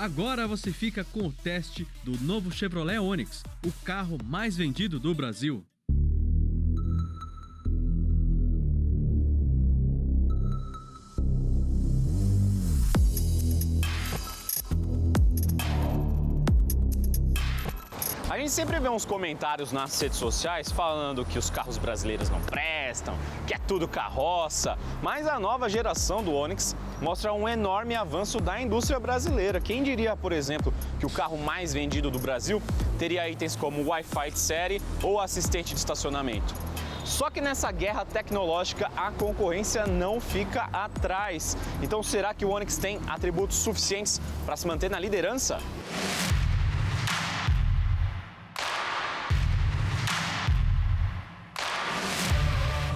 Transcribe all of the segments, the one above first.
Agora você fica com o teste do novo Chevrolet Onix, o carro mais vendido do Brasil. A gente sempre vê uns comentários nas redes sociais falando que os carros brasileiros não prestam, que é tudo carroça, mas a nova geração do Onix mostra um enorme avanço da indústria brasileira. Quem diria, por exemplo, que o carro mais vendido do Brasil teria itens como Wi-Fi de série ou assistente de estacionamento? Só que nessa guerra tecnológica a concorrência não fica atrás. Então será que o Onix tem atributos suficientes para se manter na liderança?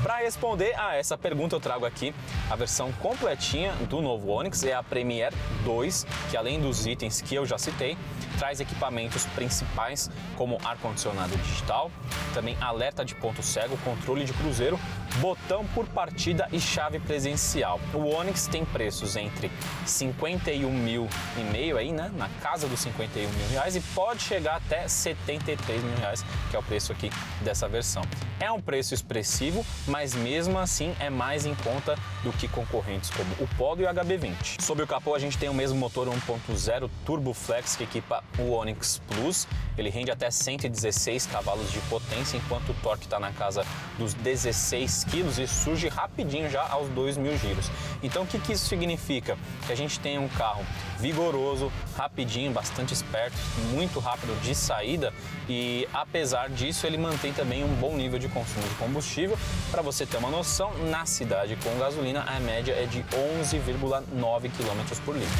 Para responder a essa pergunta eu trago aqui a versão completinha do novo Onix, é a Premier 2, que além dos itens que eu já citei, traz equipamentos principais como ar-condicionado digital, também alerta de ponto cego, controle de cruzeiro, botão por partida e chave presencial. O Onix tem preços entre 51,5 mil aí, né, na casa dos 51 mil reais, e pode chegar até 73 mil reais, que é o preço aqui dessa versão. É um preço expressivo, mas mesmo assim é mais em conta do que concorrentes como o Polo e o HB20. Sob o capô a gente tem o mesmo motor 1.0 Turbo Flex que equipa o Onix Plus. Ele rende até 116 cavalos de potência, enquanto o torque está na casa dos 16 kg e surge rapidinho já aos 2.000 giros. Então o que isso significa? Que a gente tem um carro vigoroso, rapidinho, bastante esperto, muito rápido de saída, e apesar disso ele mantém também um bom nível de consumo de combustível. Para você ter uma noção, na cidade com gasolina a média é de 11,9 km por litro.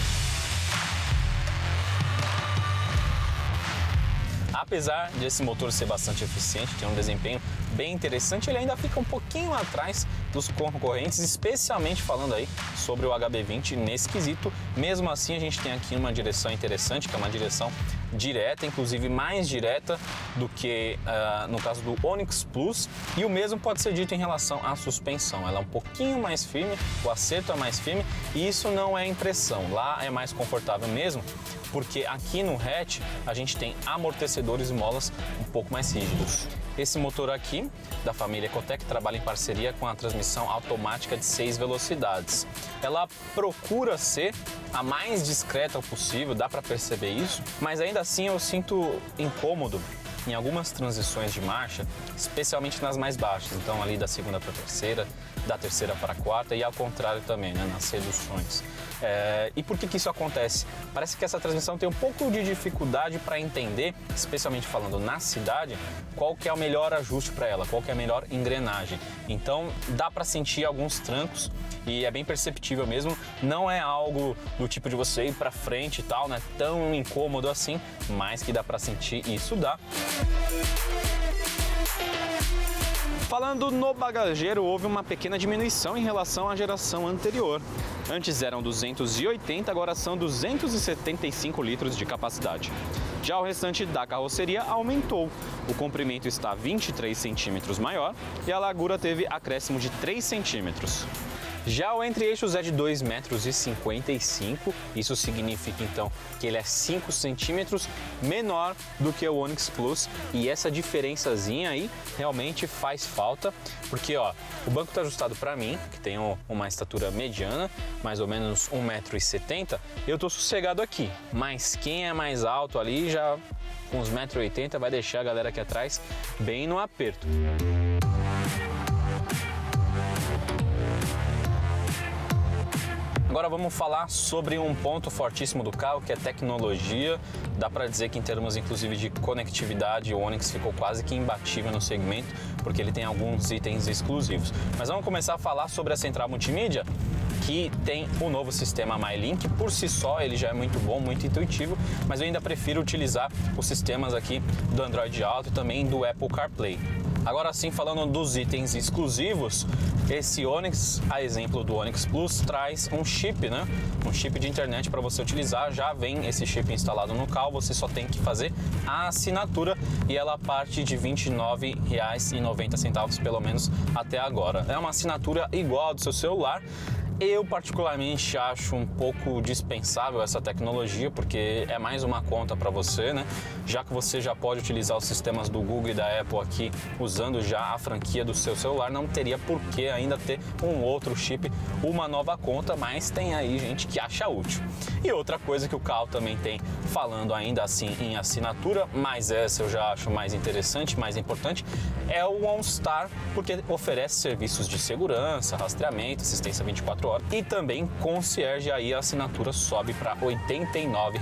Apesar desse motor ser bastante eficiente, ter um desempenho bem interessante, ele ainda fica um pouquinho atrás dos concorrentes, especialmente falando aí sobre o HB20 nesse quesito. Mesmo assim, a gente tem aqui uma direção interessante, que é uma direção direta, inclusive mais direta do que no caso do Onix Plus, e o mesmo pode ser dito em relação à suspensão. Ela é um pouquinho mais firme, o acerto é mais firme, e isso não é impressão, lá é mais confortável mesmo, porque aqui no hatch a gente tem amortecedores e molas um pouco mais rígidos. Esse motor aqui, da família Ecotec, trabalha em parceria com a transmissão automática de 6 velocidades. Ela procura ser a mais discreta possível, dá para perceber isso, mas ainda assim eu sinto incômodo em algumas transições de marcha, especialmente nas mais baixas, então ali da segunda para a terceira, da terceira para a quarta, e ao contrário também, né, nas reduções. E por que isso acontece? Parece que essa transmissão tem um pouco de dificuldade para entender, especialmente falando na cidade, qual que é o melhor ajuste para ela, qual que é a melhor engrenagem. Então dá para sentir alguns trancos e é bem perceptível mesmo. Não é algo do tipo de você ir para frente e tal, né, tão incômodo assim, mas que dá para sentir, e isso dá. Falando no bagageiro, houve uma pequena diminuição em relação à geração anterior. Antes eram 280, agora são 275 litros de capacidade. Já o restante da carroceria aumentou. O comprimento está 23 centímetros maior e a largura teve acréscimo de 3 centímetros. Já o entre-eixos é de 2,55 m, isso significa então que ele é 5 centímetros menor do que o Onix Plus, e essa diferençazinha aí realmente faz falta, porque ó, o banco está ajustado para mim, que tenho uma estatura mediana, mais ou menos 1,70 m, eu tô sossegado aqui, mas quem é mais alto ali já com uns 1,80 m vai deixar a galera aqui atrás bem no aperto. Agora vamos falar sobre um ponto fortíssimo do carro, que é tecnologia. Dá para dizer que em termos inclusive de conectividade, o Onix ficou quase que imbatível no segmento, porque ele tem alguns itens exclusivos. Mas vamos começar a falar sobre a central multimídia, que tem o novo sistema MyLink. Por si só ele já é muito bom, muito intuitivo, mas eu ainda prefiro utilizar os sistemas aqui do Android Auto e também do Apple CarPlay. Agora sim, falando dos itens exclusivos, esse Onix, a exemplo do Onix Plus, traz um chip, né? Um chip de internet para você utilizar. Já vem esse chip instalado no carro, você só tem que fazer a assinatura, e ela parte de R$ 29,90, pelo menos até agora. É uma assinatura igual ao do seu celular, Eu particularmente acho um pouco dispensável essa tecnologia, porque é mais uma conta para você, né? Já que você já pode utilizar os sistemas do Google e da Apple aqui usando já a franquia do seu celular, não teria por que ainda ter um outro chip, uma nova conta, mas tem aí gente que acha útil. E outra coisa que o carro também tem, falando ainda assim em assinatura, mas essa eu já acho mais interessante, mais importante, é o OnStar, porque oferece serviços de segurança, rastreamento, assistência 24 horas e também concierge, aí a assinatura sobe para R$ 89.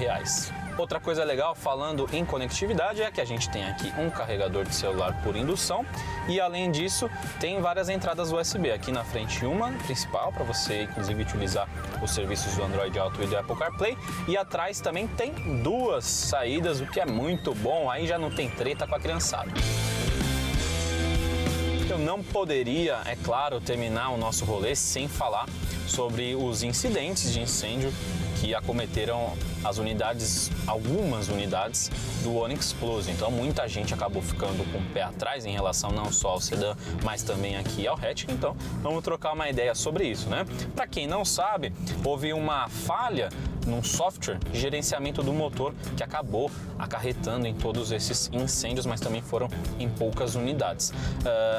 Outra coisa legal falando em conectividade é que a gente tem aqui um carregador de celular por indução e além disso tem várias entradas USB. Aqui na frente uma principal para você inclusive utilizar os serviços do Android Auto e do Apple CarPlay e atrás também tem duas saídas, o que é muito bom, aí já não tem treta com a criançada. Eu não poderia, é claro, terminar o nosso rolê sem falar sobre os incidentes de incêndio que acometeram as unidades, algumas unidades do Onix Plus. Então muita gente acabou ficando com o pé atrás em relação não só ao sedã, mas também aqui ao hatch. Então vamos trocar uma ideia sobre isso, né? Para quem não sabe, houve uma falha num software de gerenciamento do motor que acabou acarretando em todos esses incêndios, mas também foram em poucas unidades.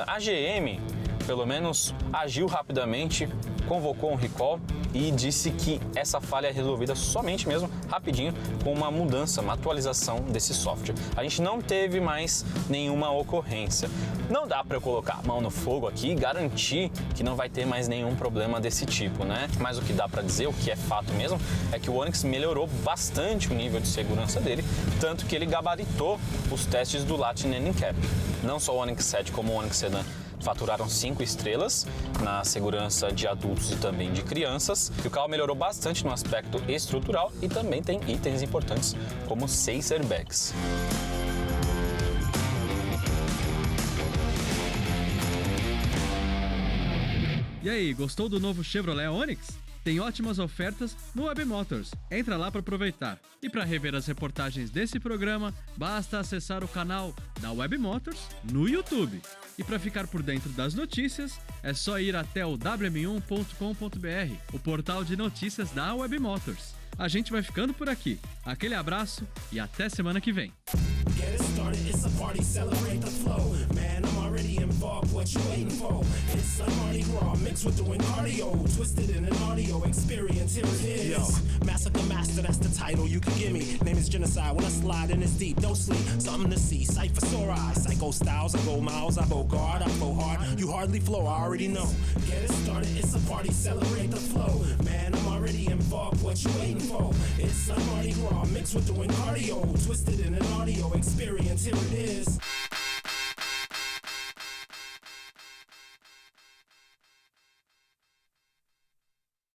A GM, pelo menos, agiu rapidamente, convocou um recall e disse que essa falha é resolvida somente mesmo rapidinho com uma mudança, uma atualização desse software. A gente não teve mais nenhuma ocorrência. Não dá para eu colocar a mão no fogo aqui e garantir que não vai ter mais nenhum problema desse tipo, né? Mas o que dá para dizer, o que é fato mesmo, é que o Onix melhorou bastante o nível de segurança dele, tanto que ele gabaritou os testes do Latin NCAP. Não só o Onix 7 como o Onix Sedan faturaram 5 estrelas na segurança de adultos e também de crianças. E o carro melhorou bastante no aspecto estrutural e também tem itens importantes como 6 airbags. E aí, gostou do novo Chevrolet Onix? Tem ótimas ofertas no Web Motors. Entra lá para aproveitar. E para rever as reportagens desse programa, basta acessar o canal da Web Motors no YouTube. E para ficar por dentro das notícias, é só ir até o wm1.com.br, o portal de notícias da Web Motors. A gente vai ficando por aqui. Aquele abraço e até semana que vem. What you waiting for? It's a Mardi Gras mixed with doing cardio, twisted in an audio experience. Here it is. Yo, Massacre Master, that's the title you can give me. Name is Genocide. When I slide in, it's deep. Don't sleep. Something to see. Sight for sore eyes. Psycho styles. I go miles. I go guard. I go hard. You hardly flow. I already know. Get it started. It's a party. Celebrate the flow. Man, I'm already involved. What you waiting for? It's a Mardi Gras mixed with doing cardio, twisted in an audio experience. Here it is.